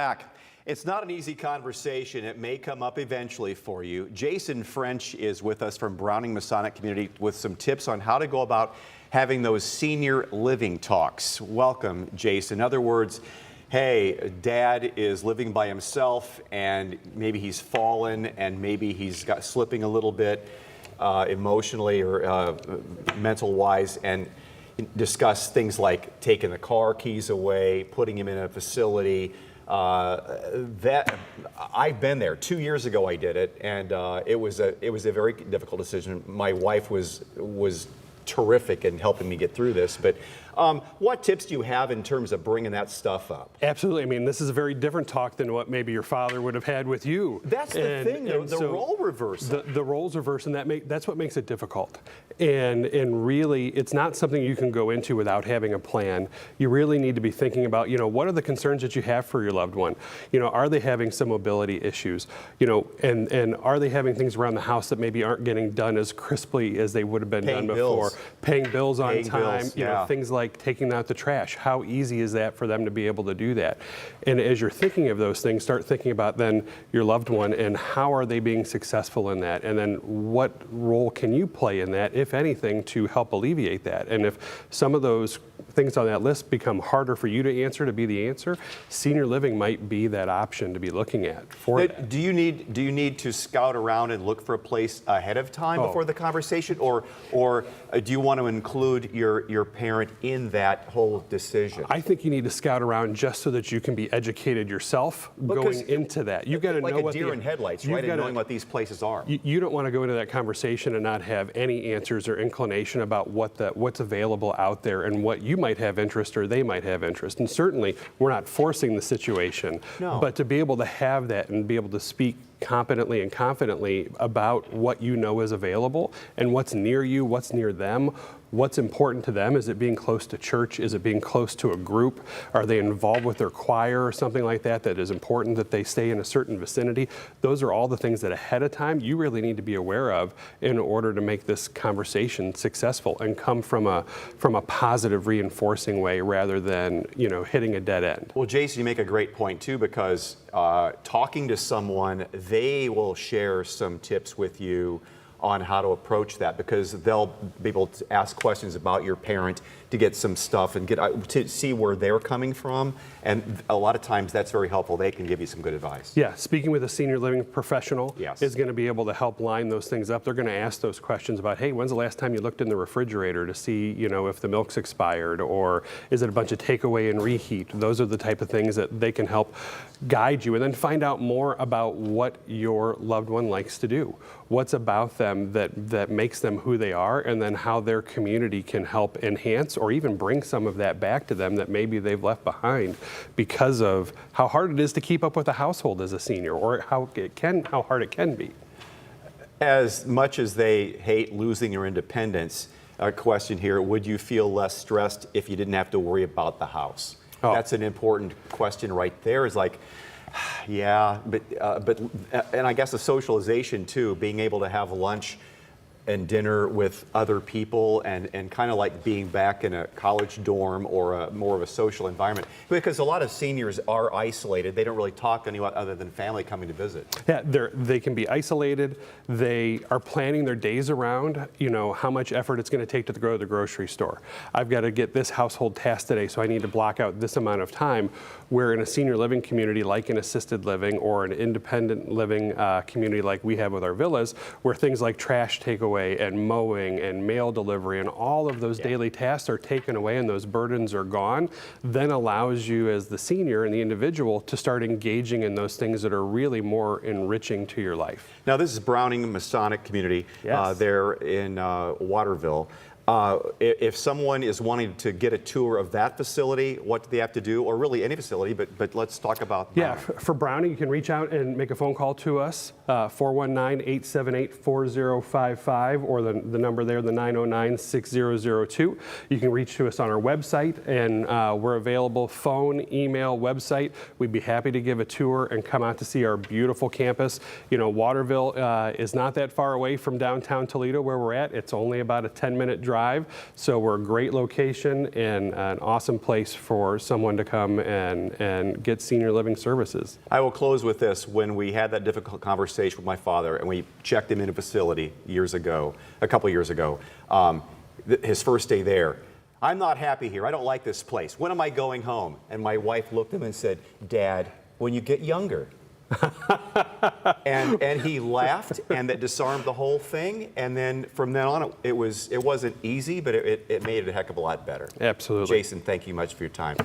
Back. It's not an easy conversation. It may come up eventually for you. Jason French is with us from Browning Masonic Community with some tips on how to go about having those senior living talks. Welcome, Jason. In other words, hey, dad is living by himself and maybe he's fallen and maybe he's got slipping a little bit emotionally or mental-wise, and discuss things like taking the car keys away, putting him in a facility. That I've been there. 2 years ago I did it, and it was a very difficult decision. My wife was terrific in helping me get through this. But what tips do you have in terms of bringing that stuff up? Absolutely. I mean, this is a very different talk than what maybe your father would have had with you. That's the thing, the role reversal. The roles reverse, and that's what makes it difficult. And really, it's not something you can go into without having a plan. You really need to be thinking about, what are the concerns that you have for your loved one? Are they having some mobility issues? And are they having things around the house that maybe aren't getting done as crisply as they would have been done before? Paying bills on time, things like taking out the trash. How easy is that for them to be able to do that? And as you're thinking of those things, start thinking about then your loved one and how are they being successful in that? And then what role can you play in that, if anything, to help alleviate that? And if some of those things on that list become harder for you to answer, to be the answer, senior living might be that option to be looking at for that. Do you need to scout around and look for a place ahead of time before the conversation, or do you want to include your parent in that whole decision? I think you need to scout around just so that you can be educated yourself going into that. You've got to know what deer in headlights, right? And knowing what these places are. You don't want to go into that conversation and not have any answers or inclination about what's available out there and what you might have interest or they might have interest. And certainly, we're not forcing the situation, but to be able to have that and be able to speak competently and confidently about what you know is available and what's near you, what's near them, what's important to them. Is it being close to church? Is it being close to a group? Are they involved with their choir or something like that that is important that they stay in a certain vicinity? Those are all the things that ahead of time you really need to be aware of in order to make this conversation successful and come from a positive reinforcing way rather than hitting a dead end. Well, Jason, you make a great point too, because talking to someone, they will share some tips with you on how to approach that, because they'll be able to ask questions about your parent to get some stuff and to see where they're coming from. And a lot of times that's very helpful. They can give you some good advice. Yeah, speaking with a senior living professional is going to be able to help line those things up. They're going to ask those questions about, hey, when's the last time you looked in the refrigerator to see, if the milk's expired, or is it a bunch of takeaway and reheat? Those are the type of things that they can help guide you, and then find out more about what your loved one likes to do. What's about them that makes them who they are, and then how their community can help enhance or even bring some of that back to them that maybe they've left behind because of how hard it is to keep up with a household as a senior, or how hard it can be. As much as they hate losing their independence, a question here, would you feel less stressed if you didn't have to worry about the house? That's an important question right there. Is like, yeah, but and I guess the socialization too, being able to have lunch and dinner with other people and kind of like being back in a college dorm or more of a social environment, because a lot of seniors are isolated. They don't really talk to anyone other than family coming to visit. Yeah, they can be isolated. They are planning their days around, how much effort it's going to take to go to the grocery store. I've got to get this household task today, so I need to block out this amount of time. Where in a senior living community like an assisted living or an independent living community like we have with our villas, where things like trash takeaway and mowing and mail delivery and all of those daily tasks are taken away and those burdens are gone, then allows you as the senior and the individual to start engaging in those things that are really more enriching to your life. Now, this is Browning Masonic Community there in Waterville. If someone is wanting to get a tour of that facility, what do they have to do? Or really any facility, but let's talk about Browning. Yeah, for Browning, you can reach out and make a phone call to us, 419-878-4055, or the number there, the 909-6002. You can reach to us on our website, and we're available phone, email, website. We'd be happy to give a tour and come out to see our beautiful campus. Waterville is not that far away from downtown Toledo where we're at. It's only about a 10-minute drive drive. So we're a great location and an awesome place for someone to come and get senior living services. I will close with this. When we had that difficult conversation with my father and we checked him in a facility a couple years ago, his first day there, I'm not happy here. I don't like this place. When am I going home? And my wife looked at him and said, Dad, when you get younger. and he laughed, and that disarmed the whole thing. And then from then on, it wasn't easy, but it made it a heck of a lot better. Absolutely. Jason, thank you much for your time.